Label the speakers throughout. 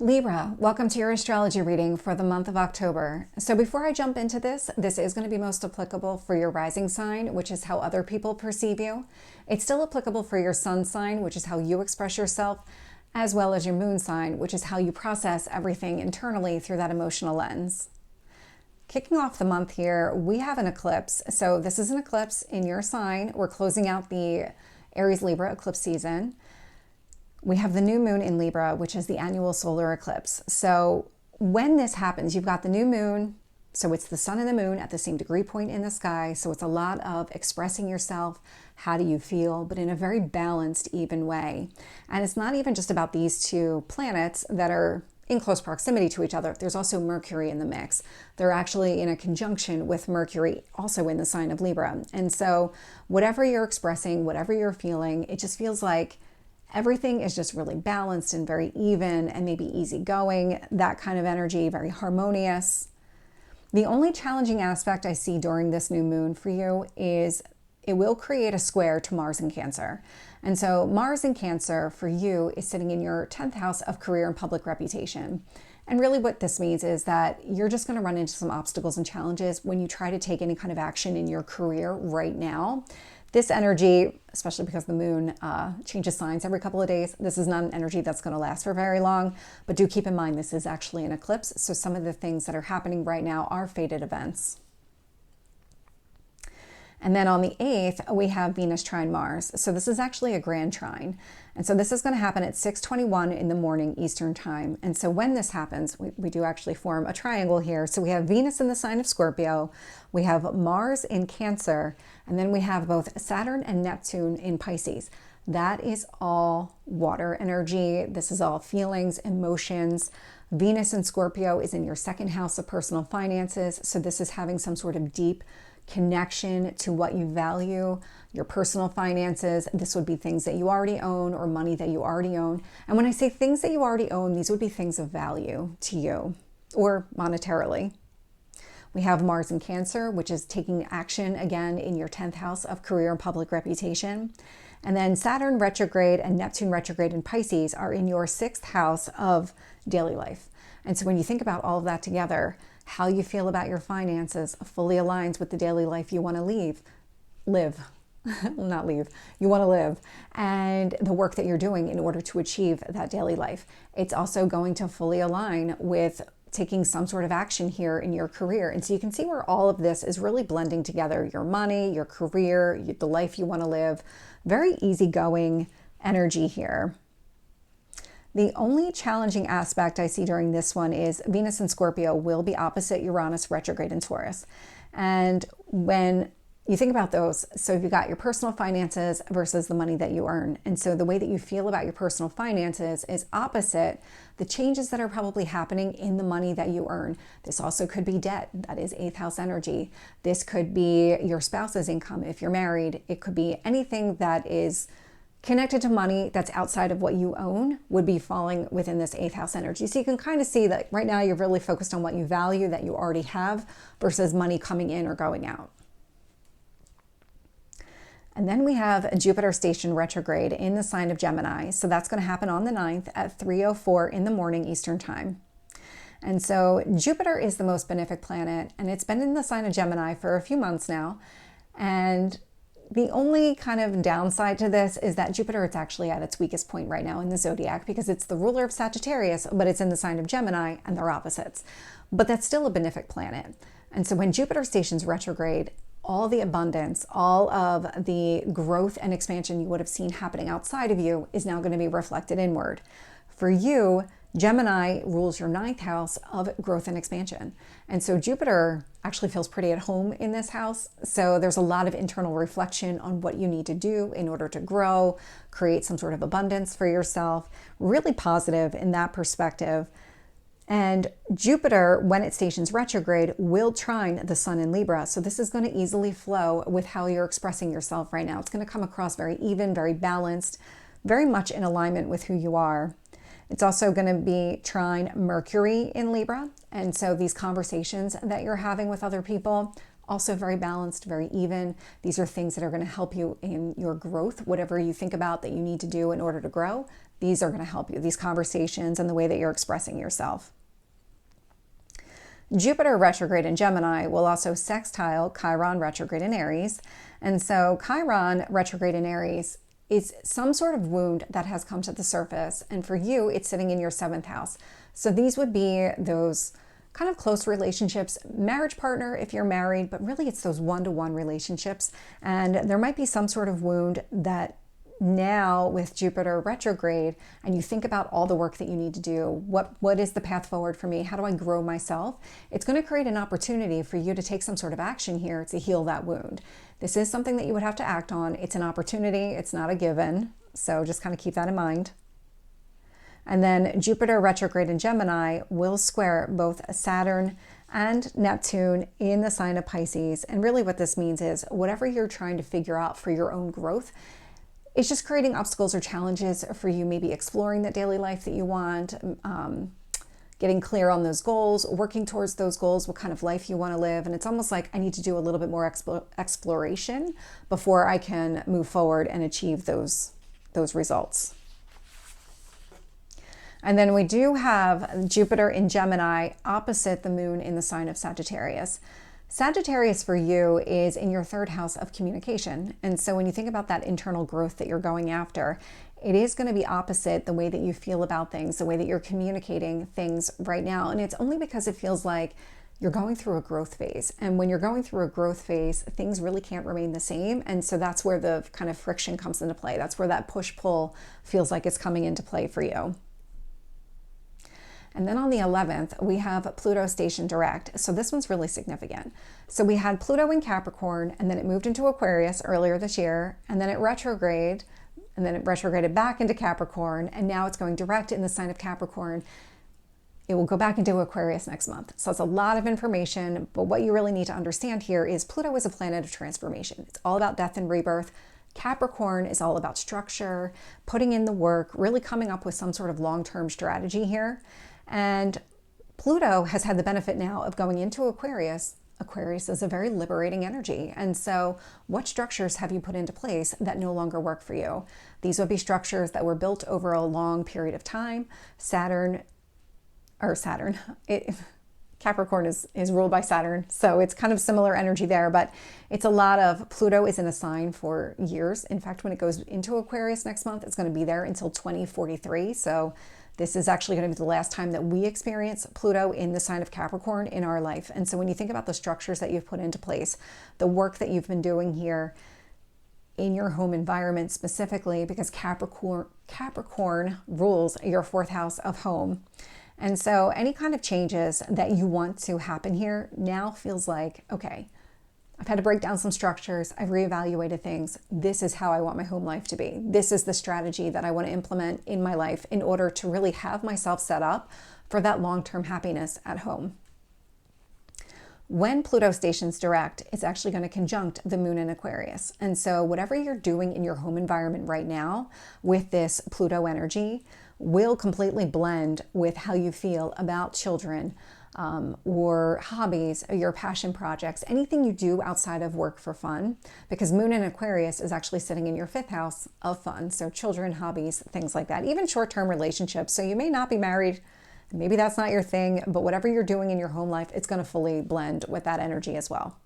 Speaker 1: Libra, welcome to your astrology reading for the month of October. So before I jump into this is going to be most applicable for your rising sign, which is how other people perceive you. It's still applicable for your sun sign, which is how you express yourself, as well as your moon sign, which is how you process everything internally through that emotional lens. Kicking off the month here, we have an eclipse. So this is an eclipse in your sign. We're closing out the Aries Libra eclipse season. We have the new moon in Libra, which is the annual solar eclipse. So when this happens, you've got the new moon. So it's the sun and the moon at the same degree point in the sky. So it's a lot of expressing yourself. How do you feel? But in a very balanced, even way. And it's not even just about these two planets that are in close proximity to each other. There's also Mercury in the mix. They're actually in a conjunction with Mercury, also in the sign of Libra. And so whatever you're expressing, whatever you're feeling, it just feels like everything is just really balanced and very even and maybe easygoing, that kind of energy, very harmonious. The only challenging aspect I see during this new moon for you is it will create a square to Mars in Cancer. And so Mars in Cancer for you is sitting in your 10th house of career and public reputation. And really what this means is that you're just going to run into some obstacles and challenges when you try to take any kind of action in your career right now. This energy, especially because the moon changes signs every couple of days, this is not an energy that's going to last for very long. But do keep in mind, this is actually an eclipse. So some of the things that are happening right now are fated events. And then on the 8th, we have Venus trine Mars. So this is actually a grand trine. And so this is going to happen at 6:21 in the morning Eastern time. And so when this happens, we do actually form a triangle here. So we have Venus in the sign of Scorpio, we have Mars in Cancer, and then we have both Saturn and Neptune in Pisces. That is all water energy. This is all feelings, emotions. Venus in Scorpio is in your second house of personal finances. So this is having some sort of deep connection to what you value, your personal finances. This would be things that you already own or money that you already own. And when I say things that you already own, these would be things of value to you or monetarily. We have Mars in Cancer, which is taking action again in your 10th house of career and public reputation. And then Saturn retrograde and Neptune retrograde in Pisces are in your 6th house of daily life. And so when you think about all of that together, how you feel about your finances fully aligns with the daily life you want to live, not leave, you want to live, and the work that you're doing in order to achieve that daily life. It's also going to fully align with taking some sort of action here in your career. And so you can see where all of this is really blending together: your money, your career, the life you want to live. Very easygoing energy here. The only challenging aspect I see during this one is Venus in Scorpio will be opposite Uranus retrograde in Taurus. And when you think about those, so you've got your personal finances versus the money that you earn. And so the way that you feel about your personal finances is opposite the changes that are probably happening in the money that you earn. This also could be debt. That is 8th house energy. This could be your spouse's income if you're married. It could be anything that is connected to money that's outside of what you own would be falling within this 8th house energy. So you can kind of see that right now you're really focused on what you value that you already have versus money coming in or going out. And then we have Jupiter station retrograde in the sign of Gemini. So that's going to happen on the 9th at 3:04 in the morning Eastern time. And so Jupiter is the most benefic planet, and it's been in the sign of Gemini for a few months now. And the only kind of downside to this is that Jupiter is actually at its weakest point right now in the zodiac because it's the ruler of Sagittarius, but it's in the sign of Gemini and they're opposites. But that's still a benefic planet. And so when Jupiter stations retrograde, all the abundance, all of the growth and expansion you would have seen happening outside of you is now going to be reflected inward. For you, Gemini rules your 9th house of growth and expansion. And so Jupiter actually feels pretty at home in this house. So there's a lot of internal reflection on what you need to do in order to grow, create some sort of abundance for yourself. Really positive in that perspective. And Jupiter, when it stations retrograde, will trine the sun in Libra. So this is going to easily flow with how you're expressing yourself right now. It's going to come across very even, very balanced, very much in alignment with who you are. It's also going to be trine Mercury in Libra. And so these conversations that you're having with other people, also very balanced, very even. These are things that are going to help you in your growth, whatever you think about that you need to do in order to grow. these are going to help you, these conversations and the way that you're expressing yourself. Jupiter retrograde in Gemini will also sextile Chiron retrograde in Aries. And so Chiron retrograde in Aries is some sort of wound that has come to the surface. And for you, it's sitting in your 7th house. So these would be those kind of close relationships, marriage partner if you're married, but really it's those one-to-one relationships. And there might be some sort of wound that now with Jupiter retrograde, and you think about all the work that you need to do, what is the path forward for me? How do I grow myself? It's going to create an opportunity for you to take some sort of action here to heal that wound. This is something that you would have to act on. It's an opportunity. It's not a given. So just kind of keep that in mind. And then Jupiter retrograde in Gemini will square both Saturn and Neptune in the sign of Pisces. And really what this means is whatever you're trying to figure out for your own growth, it's just creating obstacles or challenges for you, maybe exploring that daily life that you want, getting clear on those goals, working towards those goals, what kind of life you want to live. And it's almost like I need to do a little bit more exploration before I can move forward and achieve those results. And then we do have Jupiter in Gemini opposite the moon in the sign of Sagittarius. Sagittarius for you is in your 3rd house of communication. And so when you think about that internal growth that you're going after, it is going to be opposite the way that you feel about things, the way that you're communicating things right now. And it's only because it feels like you're going through a growth phase. And when you're going through a growth phase, things really can't remain the same. And so that's where the kind of friction comes into play. That's where that push-pull feels like it's coming into play for you. And then on the 11th, we have Pluto station direct. So this one's really significant. So we had Pluto in Capricorn, and then it moved into Aquarius earlier this year, and then it retrograded, and then it retrograded back into Capricorn, and now it's going direct in the sign of Capricorn. It will go back into Aquarius next month. So it's a lot of information, but what you really need to understand here is Pluto is a planet of transformation. It's all about death and rebirth. Capricorn is all about structure, putting in the work, really coming up with some sort of long-term strategy here. And Pluto has had the benefit now of going into Aquarius. Aquarius is a very liberating energy. And so what structures have you put into place that no longer work for you? These would be structures that were built over a long period of time. Capricorn is ruled by Saturn. So it's kind of similar energy there, but it's a lot of Pluto is in a sign for years. In fact, when it goes into Aquarius next month, it's going to be there until 2043. So this is actually going to be the last time that we experience Pluto in the sign of Capricorn in our life. And so when you think about the structures that you've put into place, the work that you've been doing here in your home environment specifically, because Capricorn rules your 4th house of home. And so any kind of changes that you want to happen here now feels like, okay, I've had to break down some structures. I've reevaluated things. This is how I want my home life to be. This is the strategy that I want to implement in my life in order to really have myself set up for that long-term happiness at home. When Pluto stations direct, it's actually going to conjunct the moon in Aquarius. And so whatever you're doing in your home environment right now with this Pluto energy will completely blend with how you feel about children, or hobbies, or your passion projects, anything you do outside of work for fun, because Moon in Aquarius is actually sitting in your 5th house of fun. So children, hobbies, things like that, even short-term relationships. So you may not be married, maybe that's not your thing, but whatever you're doing in your home life, it's going to fully blend with that energy as well.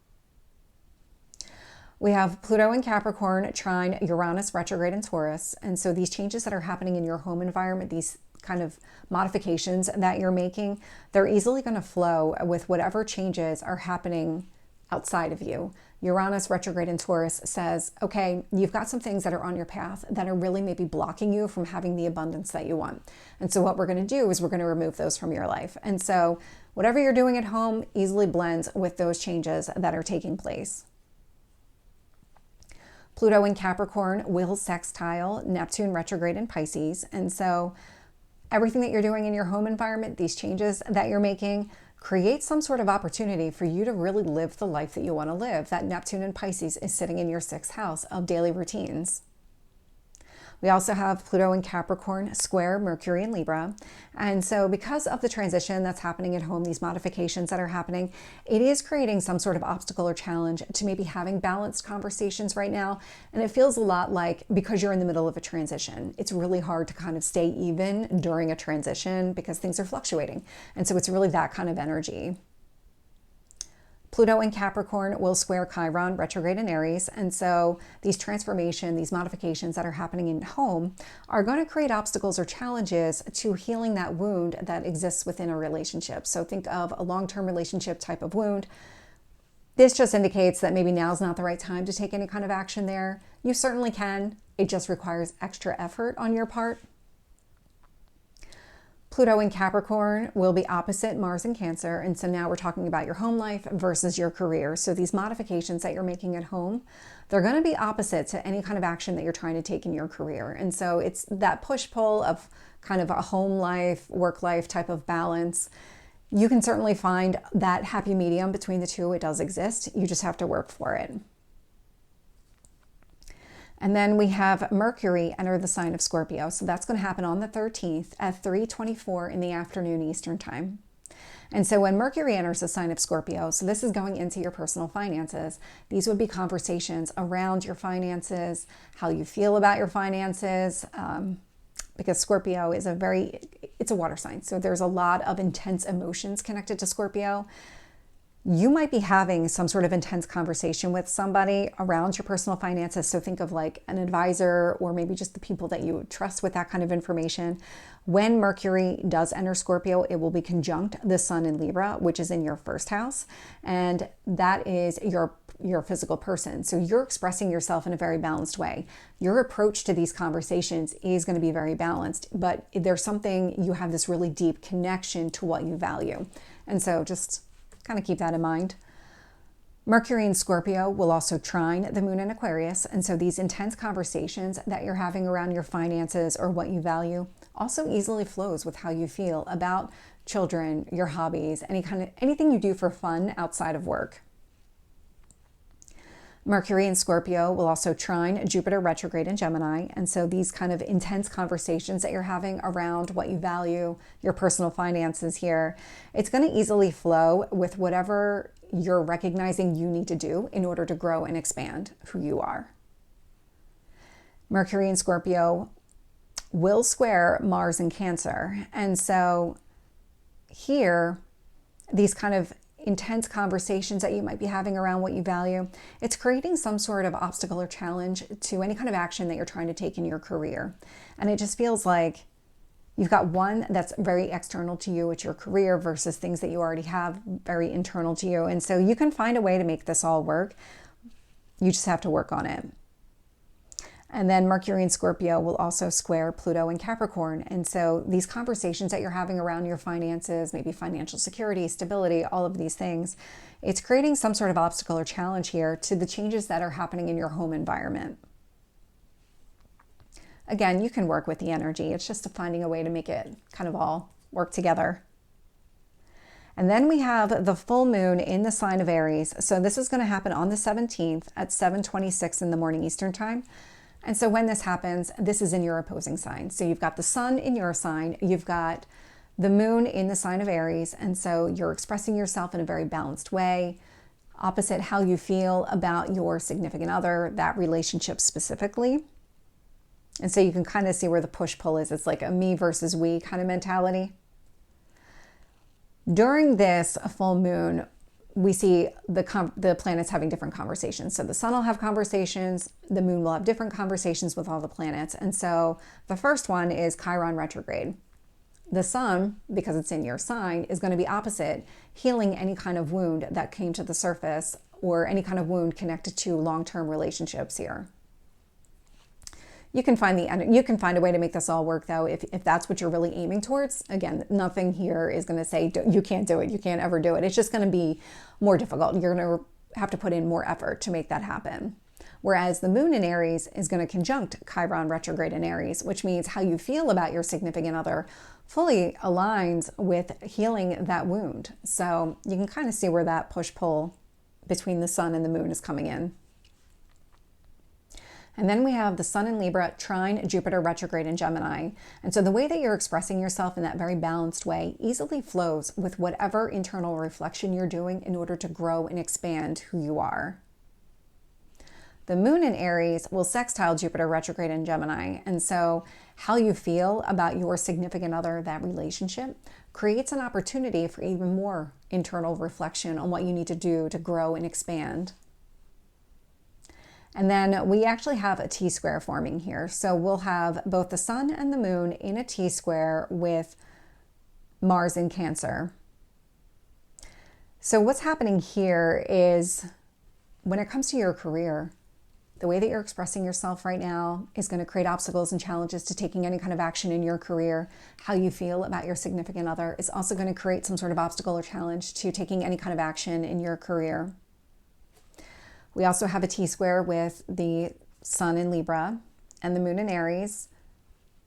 Speaker 1: We have Pluto in Capricorn trine Uranus retrograde in Taurus. And so these changes that are happening in your home environment, these kind of modifications that you're making, they're easily going to flow with whatever changes are happening outside of you. Uranus retrograde in Taurus says, okay, you've got some things that are on your path that are really maybe blocking you from having the abundance that you want. And so what we're going to do is we're going to remove those from your life. And so whatever you're doing at home easily blends with those changes that are taking place. Pluto in Capricorn will sextile Neptune retrograde in Pisces. And so everything that you're doing in your home environment, these changes that you're making, create some sort of opportunity for you to really live the life that you want to live. That Neptune in Pisces is sitting in your 6th house of daily routines. We also have Pluto in Capricorn square Mercury in Libra. And so because of the transition that's happening at home, these modifications that are happening, it is creating some sort of obstacle or challenge to maybe having balanced conversations right now. And it feels a lot like, because you're in the middle of a transition, it's really hard to kind of stay even during a transition because things are fluctuating. And so it's really that kind of energy. Pluto in Capricorn will square Chiron, retrograde in Aries. And so these these modifications that are happening in home are going to create obstacles or challenges to healing that wound that exists within a relationship. So think of a long-term relationship type of wound. This just indicates that maybe now's not the right time to take any kind of action there. You certainly can. It just requires extra effort on your part. Pluto in Capricorn will be opposite Mars in Cancer. And so now we're talking about your home life versus your career. So these modifications that you're making at home, they're going to be opposite to any kind of action that you're trying to take in your career. And so it's that push-pull of kind of a home life, work life type of balance. You can certainly find that happy medium between the two. It does exist. You just have to work for it. And then we have Mercury enter the sign of Scorpio. So that's going to happen on the 13th at 3:24 in the afternoon Eastern time. And so when Mercury enters the sign of Scorpio, so this is going into your personal finances, these would be conversations around your finances, how you feel about your finances, because Scorpio is it's a water sign. So there's a lot of intense emotions connected to Scorpio. You might be having some sort of intense conversation with somebody around your personal finances. So think of like an advisor or maybe just the people that you trust with that kind of information. When Mercury does enter Scorpio, it will be conjunct the Sun in Libra, which is in your first house. And that is your physical person. So you're expressing yourself in a very balanced way. Your approach to these conversations is going to be very balanced, but there's something, you have this really deep connection to what you value. And so just kind of keep that in mind. Mercury in Scorpio will also trine the moon in Aquarius. And so these intense conversations that you're having around your finances or what you value also easily flows with how you feel about children, your hobbies, anything you do for fun outside of work. Mercury in Scorpio will also trine Jupiter retrograde in Gemini. And so these kind of intense conversations that you're having around what you value, your personal finances here, it's going to easily flow with whatever you're recognizing you need to do in order to grow and expand who you are. Mercury in Scorpio will square Mars in Cancer. And so here, these kind of intense conversations that you might be having around what you value, it's creating some sort of obstacle or challenge to any kind of action that you're trying to take in your career. And it just feels like you've got one that's very external to you, it's your career, versus things that you already have very internal to you. And so you can find a way to make this all work. You just have to work on it. And then Mercury in Scorpio will also square Pluto in Capricorn. And so these conversations that you're having around your finances, maybe financial security, stability, all of these things, it's creating some sort of obstacle or challenge here to the changes that are happening in your home environment. Again, you can work with the energy. It's just finding a way to make it kind of all work together. And then we have the full moon in the sign of Aries. So this is going to happen on the 17th at 7:26 in the morning Eastern time. And so when this happens, this is in your opposing sign. So you've got the sun in your sign, you've got the moon in the sign of Aries. And so you're expressing yourself in a very balanced way, opposite how you feel about your significant other, that relationship specifically. And so you can kind of see where the push-pull is. It's like a me versus we kind of mentality. During this full moon, we see the planets having different conversations. So the sun will have conversations, the moon will have different conversations with all the planets. And so the first one is Chiron retrograde. The sun, because it's in your sign, is going to be opposite, healing any kind of wound that came to the surface or any kind of wound connected to long-term relationships here. You can find a way to make this all work, though, if that's what you're really aiming towards. Again, nothing here is going to say you can't do it, you can't ever do it. It's just going to be more difficult. You're going to have to put in more effort to make that happen. Whereas the moon in Aries is going to conjunct Chiron retrograde in Aries, which means how you feel about your significant other fully aligns with healing that wound. So you can kind of see where that push-pull between the sun and the moon is coming in. And then we have the Sun in Libra, trine Jupiter retrograde in Gemini. And so the way that you're expressing yourself in that very balanced way easily flows with whatever internal reflection you're doing in order to grow and expand who you are. The Moon in Aries will sextile Jupiter retrograde in Gemini. And so how you feel about your significant other, that relationship, creates an opportunity for even more internal reflection on what you need to do to grow and expand. And then we actually have a T-square forming here. So we'll have both the Sun and the Moon in a T-square with Mars in Cancer. So what's happening here is when it comes to your career, the way that you're expressing yourself right now is going to create obstacles and challenges to taking any kind of action in your career. How you feel about your significant other is also going to create some sort of obstacle or challenge to taking any kind of action in your career. We also have a T-square with the Sun in Libra and the Moon in Aries,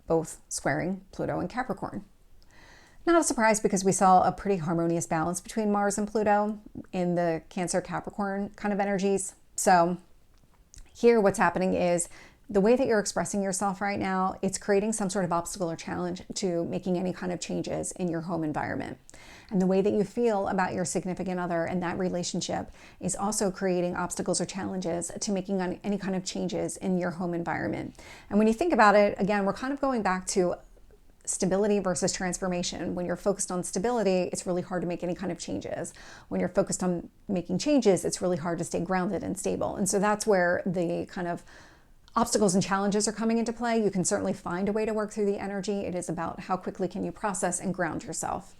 Speaker 1: both squaring Pluto and Capricorn. Not a surprise because we saw a pretty harmonious balance between Mars and Pluto in the Cancer-Capricorn kind of energies. So here what's happening is the way that you're expressing yourself right now, it's creating some sort of obstacle or challenge to making any kind of changes in your home environment. And the way that you feel about your significant other and that relationship is also creating obstacles or challenges to making any kind of changes in your home environment. And when you think about it, again, we're kind of going back to stability versus transformation. When you're focused on stability, it's really hard to make any kind of changes. When you're focused on making changes, it's really hard to stay grounded and stable. And so that's where the kind of obstacles and challenges are coming into play. You can certainly find a way to work through the energy. It is about how quickly can you process and ground yourself.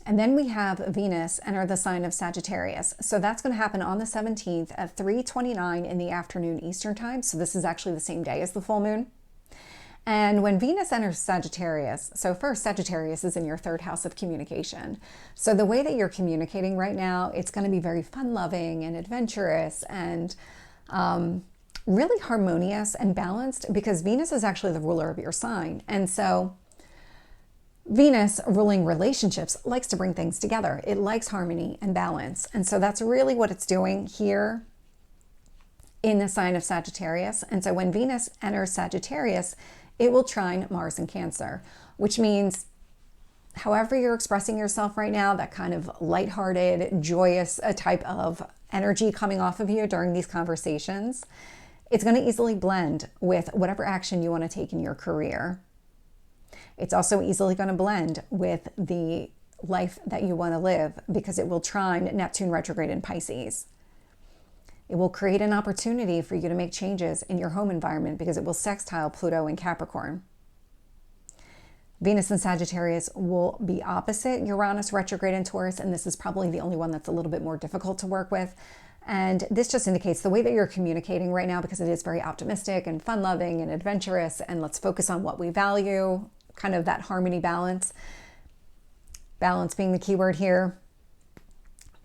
Speaker 1: And then we have Venus enter the sign of Sagittarius. So that's going to happen on the 17th at 3:29 in the afternoon Eastern time. So this is actually the same day as the full moon. And when Venus enters Sagittarius, so first, Sagittarius is in your third house of communication. So the way that you're communicating right now, it's going to be very fun-loving and adventurous and really harmonious and balanced because Venus is actually the ruler of your sign. And so Venus ruling relationships likes to bring things together. It likes harmony and balance. And so that's really what it's doing here in the sign of Sagittarius. And so when Venus enters Sagittarius, it will trine Mars in Cancer, which means however you're expressing yourself right now, that kind of lighthearted, joyous type of energy coming off of you during these conversations, it's going to easily blend with whatever action you want to take in your career. It's also easily going to blend with the life that you want to live because it will trine Neptune retrograde in Pisces. It will create an opportunity for you to make changes in your home environment because it will sextile Pluto in Capricorn. Venus and Sagittarius will be opposite Uranus retrograde in Taurus, and this is probably the only one that's a little bit more difficult to work with. And this just indicates the way that you're communicating right now because it is very optimistic and fun-loving and adventurous, and let's focus on what we value, kind of that harmony balance. Balance being the key word here.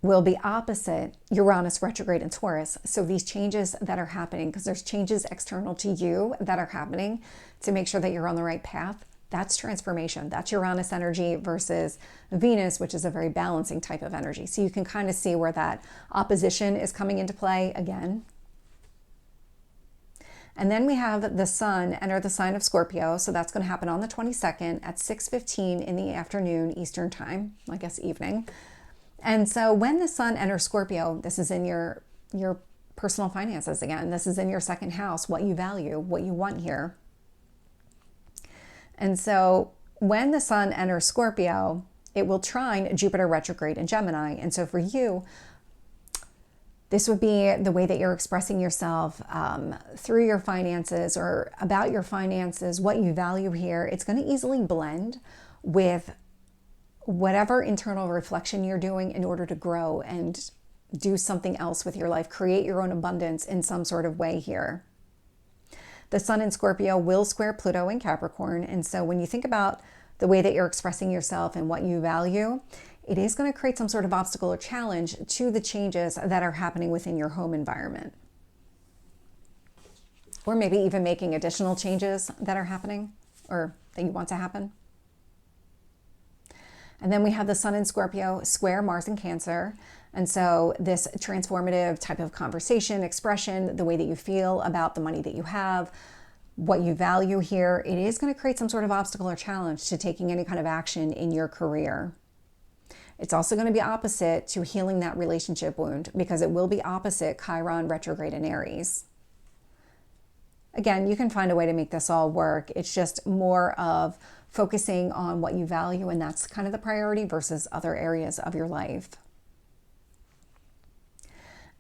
Speaker 1: Will be opposite Uranus retrograde in Taurus. So these changes that are happening, because there's changes external to you that are happening to make sure that you're on the right path, that's transformation. That's Uranus energy versus Venus, which is a very balancing type of energy. So you can kind of see where that opposition is coming into play again. And then we have the Sun enter the sign of Scorpio. So that's going to happen on the 22nd at 6:15 in the afternoon Eastern time, I guess evening. And so when the Sun enters Scorpio, this is in your personal finances again. This is in your second house, what you value, what you want here. And so when the Sun enters Scorpio, it will trine Jupiter retrograde in Gemini. And so for you, this would be the way that you're expressing yourself through your finances or about your finances, what you value here. It's going to easily blend with whatever internal reflection you're doing in order to grow and do something else with your life, create your own abundance in some sort of way here. The Sun in Scorpio will square Pluto in Capricorn. And so when you think about the way that you're expressing yourself and what you value, it is going to create some sort of obstacle or challenge to the changes that are happening within your home environment. Or maybe even making additional changes that are happening or that you want to happen. And then we have the Sun in Scorpio square Mars in Cancer. And so this transformative type of conversation, expression, the way that you feel about the money that you have, what you value here, it is going to create some sort of obstacle or challenge to taking any kind of action in your career. It's also going to be opposite to healing that relationship wound, because it will be opposite Chiron retrograde in Aries. Again, you can find a way to make this all work. It's just more of focusing on what you value, and that's kind of the priority versus other areas of your life.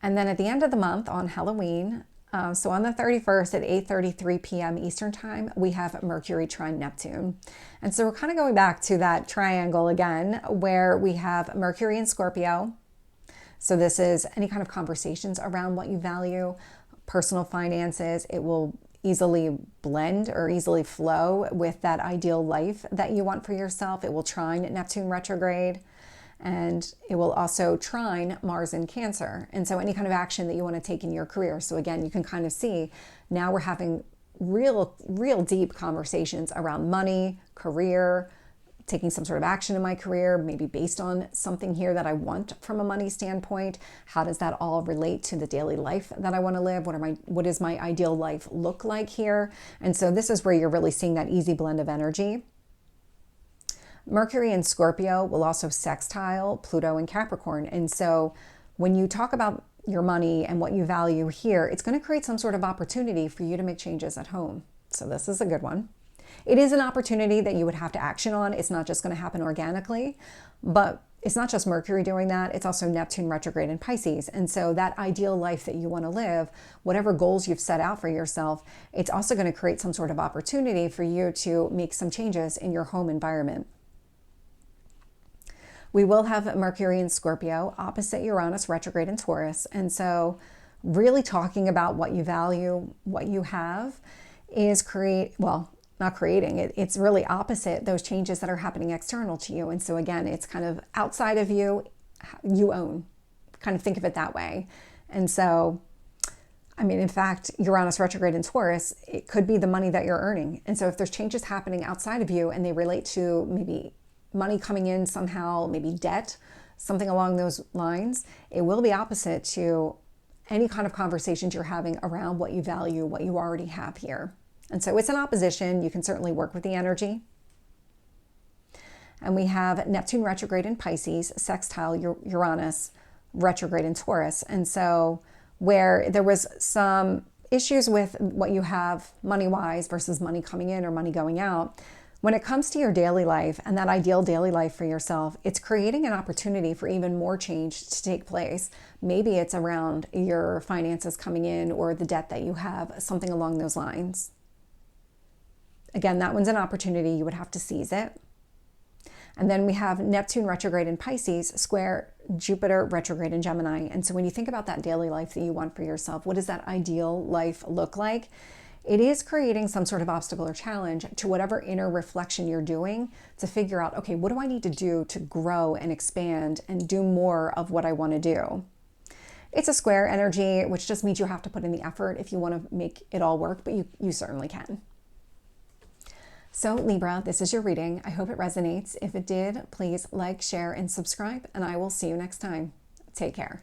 Speaker 1: And then at the end of the month on Halloween, so on the 31st at 8:33 p.m. Eastern Time, we have Mercury trine Neptune. And so we're kind of going back to that triangle again, where we have Mercury in Scorpio. So this is any kind of conversations around what you value, personal finances. It will easily blend or easily flow with that ideal life that you want for yourself. It will trine Neptune retrograde, and it will also trine Mars in Cancer. And so any kind of action that you want to take in your career. So again, you can kind of see now we're having real deep conversations around money, career, taking some sort of action in my career, maybe based on something here that I want from a money standpoint. How does that all relate to the daily life that I want to live? What does my ideal life look like here? And so this is where you're really seeing that easy blend of energy. Mercury in Scorpio will also sextile Pluto in Capricorn. And so when you talk about your money and what you value here, it's going to create some sort of opportunity for you to make changes at home. So this is a good one. It is an opportunity that you would have to action on. It's not just going to happen organically, but it's not just Mercury doing that. It's also Neptune retrograde in Pisces. And so that ideal life that you want to live, whatever goals you've set out for yourself, it's also going to create some sort of opportunity for you to make some changes in your home environment. We will have Mercury in Scorpio opposite Uranus retrograde in Taurus. And so really talking about what you value, what you have is not creating it. It's really opposite those changes that are happening external to you. And so again, it's kind of outside of you, you own. Kind of think of it that way. And so, I mean, in fact, Uranus retrograde in Taurus, it could be the money that you're earning. And so if there's changes happening outside of you and they relate to maybe money coming in somehow, maybe debt, something along those lines, it will be opposite to any kind of conversations you're having around what you value, what you already have here. And so it's an opposition. You can certainly work with the energy. And we have Neptune retrograde in Pisces, sextile Uranus retrograde in Taurus. And so where there was some issues with what you have money-wise versus money coming in or money going out, when it comes to your daily life and that ideal daily life for yourself, it's creating an opportunity for even more change to take place. Maybe it's around your finances coming in or the debt that you have, something along those lines. Again, that one's an opportunity. You would have to seize it. And then we have Neptune retrograde in Pisces, square Jupiter retrograde in Gemini. And so when you think about that daily life that you want for yourself, what does that ideal life look like? It is creating some sort of obstacle or challenge to whatever inner reflection you're doing to figure out, okay, what do I need to do to grow and expand and do more of what I want to do? It's a square energy, which just means you have to put in the effort if you want to make it all work, but you certainly can. So Libra, this is your reading. I hope it resonates. If it did, please like, share, and subscribe, and I will see you next time. Take care.